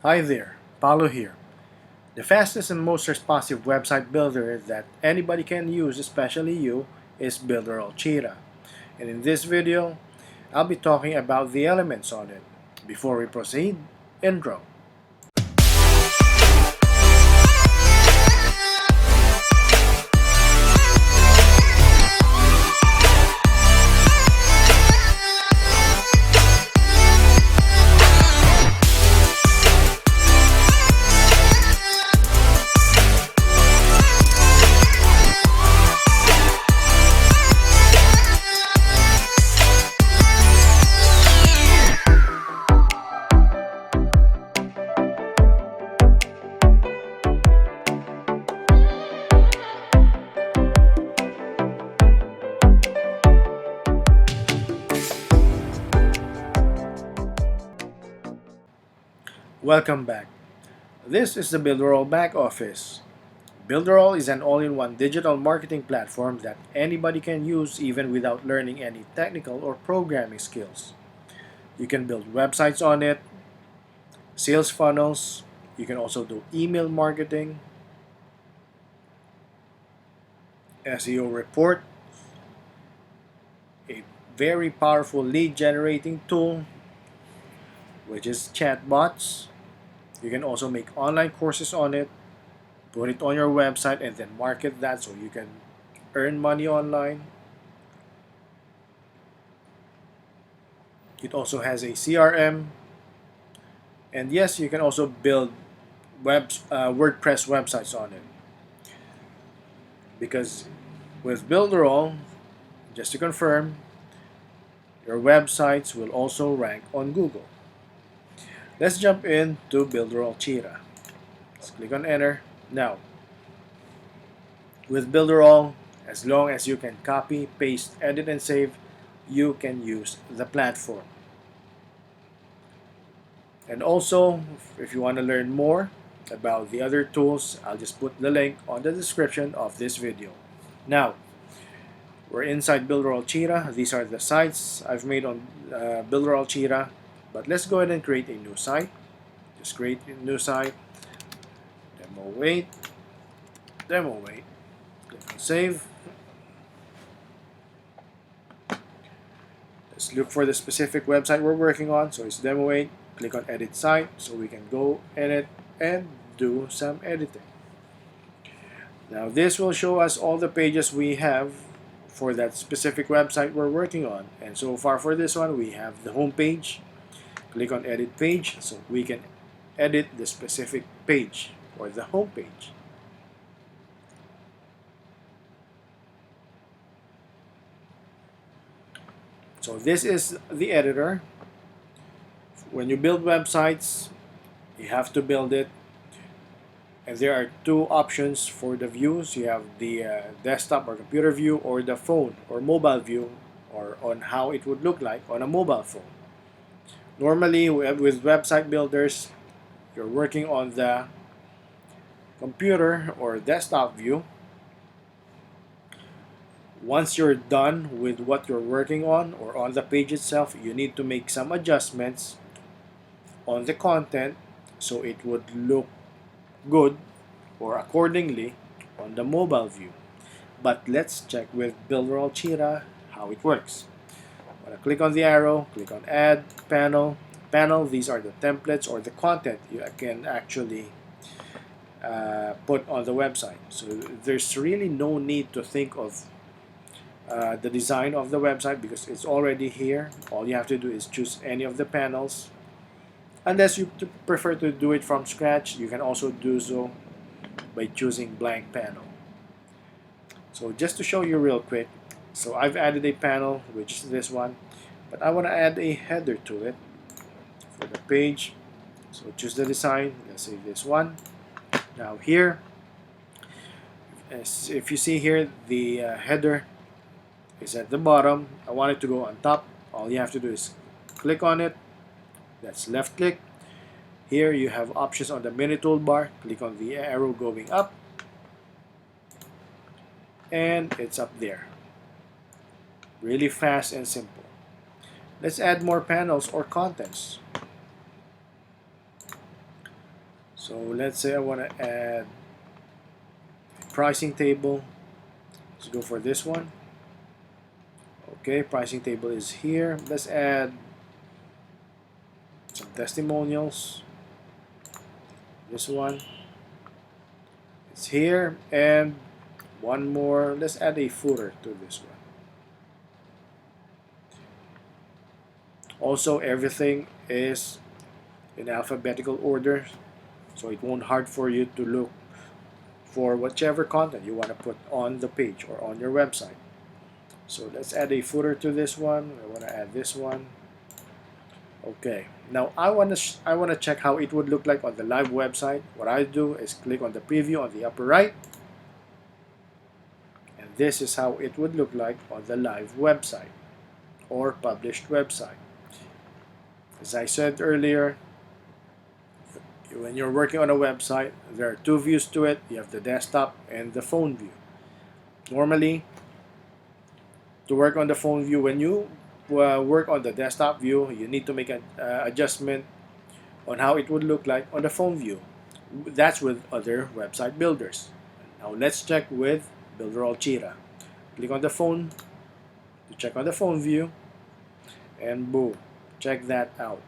Hi there, Paulo here. The fastest and most responsive website builder that anybody can use, especially you, is BUILDERALL CHEETAH. And in this video, I'll be talking about the elements on it. Before we proceed, intro. Welcome back. This is the BuilderAll back office. BuilderAll is an all-in-one digital marketing platform that anybody can use even without learning any technical or programming skills. You can build websites on it, sales funnels, you can also do email marketing, SEO report, a very powerful lead generating tool, which is chatbots. You can also make online courses on it, put it on your website, and then market that so you can earn money online. It also has a CRM, and yes, you can also build WordPress websites on it. Because with BuilderAll, just to confirm, your websites will also rank on Google. Let's jump into BuilderAll CHEETAH. Let's click on enter. Now, with BuilderAll, as long as you can copy, paste, edit, and save, you can use the platform. And also, if you want to learn more about the other tools, I'll just put the link on the description of this video. Now, we're inside BuilderAll CHEETAH. These are the sites I've made on BuilderAll CHEETAH. But let's go ahead and create a new site. Just create a new site. Demo weight. Click on save. Let's look for the specific website we're working on. So it's demo weight. Click on edit site so we can go edit and do some editing. Now this will show us all the pages we have for that specific website we're working on. And so far for this one, we have the home page. Click on edit page so we can edit the specific page or the home page. So this is the editor. When you build websites, you have to build it. And there are two options for the views. You have the desktop or computer view, or the phone or mobile view, or on how it would look like on a mobile phone. Normally, with website builders, you're working on the computer or desktop view. Once you're done with what you're working on or on the page itself, you need to make some adjustments on the content so it would look good or accordingly on the mobile view. But let's check with BuilderAll CHEETAH how it works. I'm going to click on the arrow, click on add panel. These are the templates or the content you can actually put on the website. So there's really no need to think of the design of the website because it's already here. All you have to do is choose any of the panels. Unless you prefer to do it from scratch, you can also do so by choosing blank panel. So just to show you real quick, so I've added a panel, which is this one, but I want to add a header to it for the page. So choose the design, let's say this one. Now here, if you see here, the header is at the bottom. I want it to go on top. All you have to do is click on it. That's left click. Here you have options on the menu toolbar. Click on the arrow going up, and it's up there. Really fast and simple. Let's add more panels or contents. So let's say I want to add pricing table. Let's go for this one. Okay, pricing table is here. Let's add some testimonials. This one is here, and one more. Let's add a footer to this one. Also, everything is in alphabetical order, so it won't hard for you to look for whichever content you want to put on the page or on your website. So let's add a footer to this one. I want to add this one. Okay, now I want to check how it would look like on the live website. What I do is click on the preview on the upper right, and this is how it would look like on the live website or published website. As I said earlier, when you're working on a website, there are two views to it. You have the desktop and the phone view. Normally, to work on the phone view, when you work on the desktop view, you need to make an adjustment on how it would look like on the phone view. That's with other website builders. Now let's check with BUILDERALL CHEETAH. Click on the phone to check on the phone view, and boom, check that out.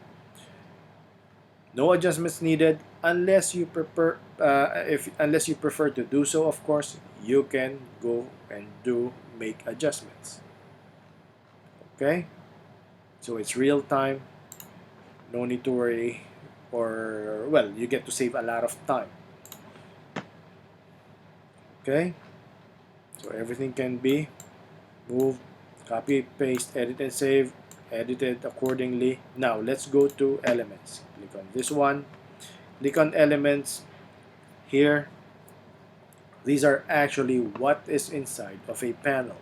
No adjustments needed unless you prefer. Unless you prefer to do so, of course, you can go and make adjustments. Okay, so it's real time. No need to worry, or well, you get to save a lot of time. Okay, so everything can be moved, copy, paste, edit, and save. Edited accordingly. Now let's go to elements. Click on this one. Click on elements here. These are actually what is inside of a panel.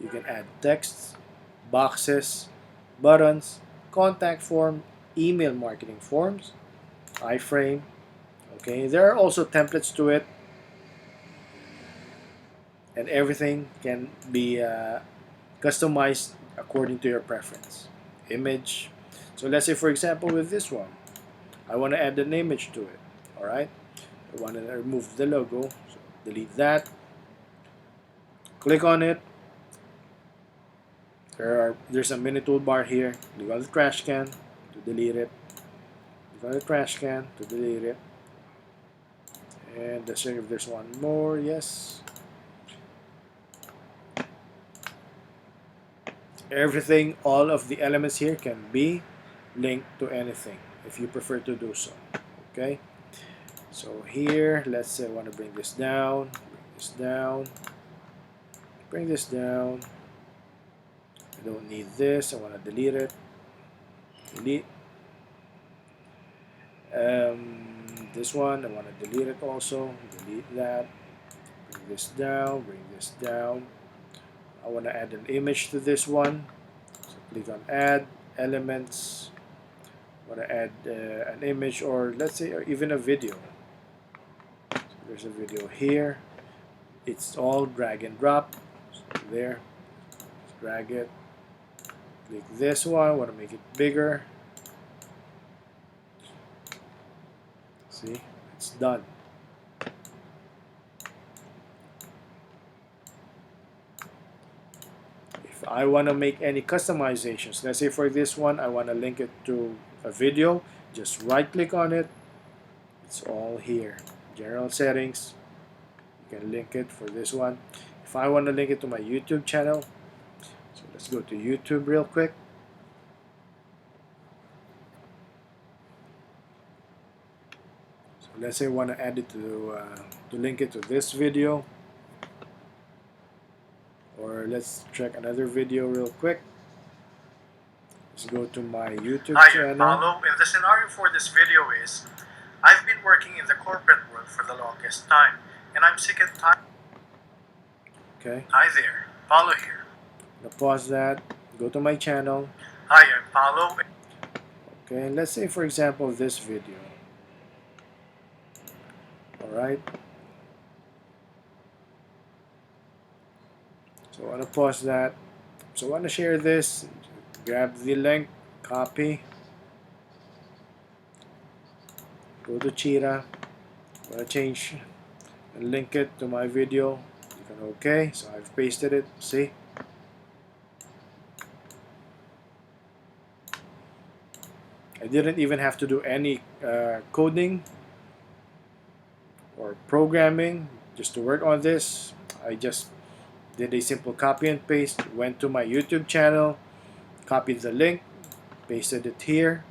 You can add texts, boxes, buttons, contact form, email marketing forms, iframe. Okay, there are also templates to it, and everything can be customized according to your preference. Image. So let's say, for example, with this one, I want to add an image to it. All right, I want to remove the logo, so delete that. Click on it. There's a mini toolbar here. Click on the trash can to delete it. Click on the trash can to delete it. And let's check if there's one more. Yes. Everything, all of the elements here can be linked to anything if you prefer to do so. Okay. So here, let's say I want to bring this down, bring this down. I don't need this. I want to delete it. Delete. This one, I want to delete it also. Delete that. Bring this down. Bring this down. I want to add an image to this one. So click on Add Elements. I want to add an image, or let's say even a video. So there's a video here. It's all drag and drop. So there. Let's drag it. Click this one. I want to make it bigger. See, it's done. If I want to make any customizations, let's say for this one, I want to link it to a video, just right click on it. It's all here. General settings. You can link it for this one. If I want to link it to my YouTube channel, so let's go to YouTube real quick. So let's say I want to add it to link it to this video. Or let's check another video real quick. Let's go to my YouTube channel. Hi, Paulo, and the scenario for this video is, I've been working in the corporate world for the longest time, and I'm sick and tired. Okay. Hi there, Paulo here. I'm gonna pause that. Go to my channel. Hi, I'm Paulo. Okay, let's say for example this video. Alright. So I want to pause that. So I want to share this. Grab the link, copy, Go to Cheetah. I'm gonna change and link it to my video. You can okay. So I've pasted it. See? I didn't even have to do any coding or programming just to work on this. I just did a simple copy and paste, went to my YouTube channel, copied the link, pasted it here.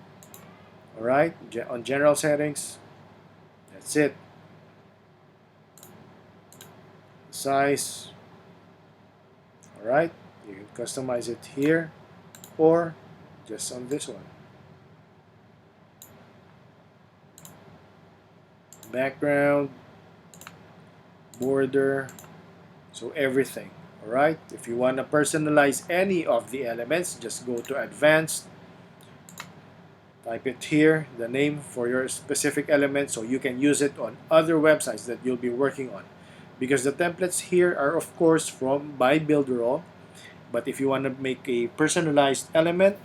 Alright, on general settings, that's it. Size, alright, you can customize it here or just on this one. Background, border, so everything. Alright, if you want to personalize any of the elements, just go to advanced, type it here, the name for your specific element, so you can use it on other websites that you'll be working on. Because the templates here are of course from by Builderall, but if you want to make a personalized element,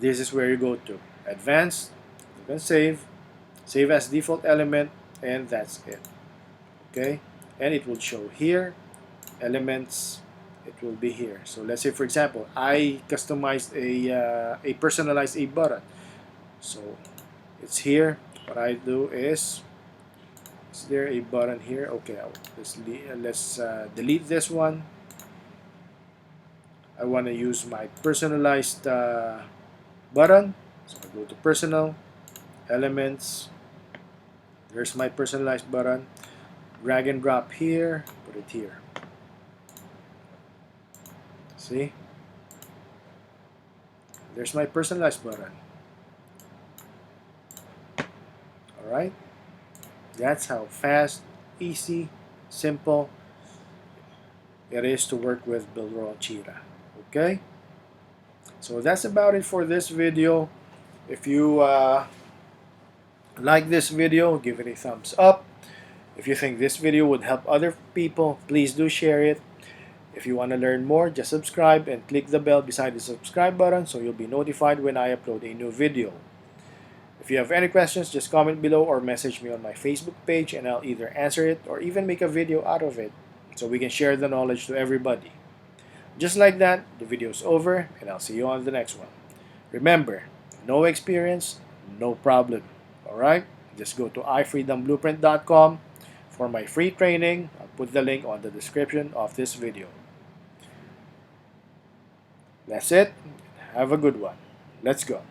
this is where you go to. Advanced, you can save as default element, and that's it. Okay, and it will show here, elements, it will be here. So let's say for example, I customized a personalized a button. So it's here. What I do is there a button here? Okay, let's delete this one. I want to use my personalized button. So I go to personal, elements. There's my personalized button. Drag and drop here, put it here. See? There's my personalized button. Alright? That's how fast, easy, simple it is to work with BUILDERALL Cheetah. Okay? So that's about it for this video. If you like this video, give it a thumbs up. If you think this video would help other people, please do share it. If you want to learn more, just subscribe and click the bell beside the subscribe button so you'll be notified when I upload a new video. If you have any questions, just comment below or message me on my Facebook page and I'll either answer it or even make a video out of it so we can share the knowledge to everybody. Just like that, the video is over and I'll see you on the next one. Remember, no experience, no problem. Alright? Just go to ifreedomblueprint.com for my free training. I'll put the link on the description of this video. That's it. Have a good one. Let's go.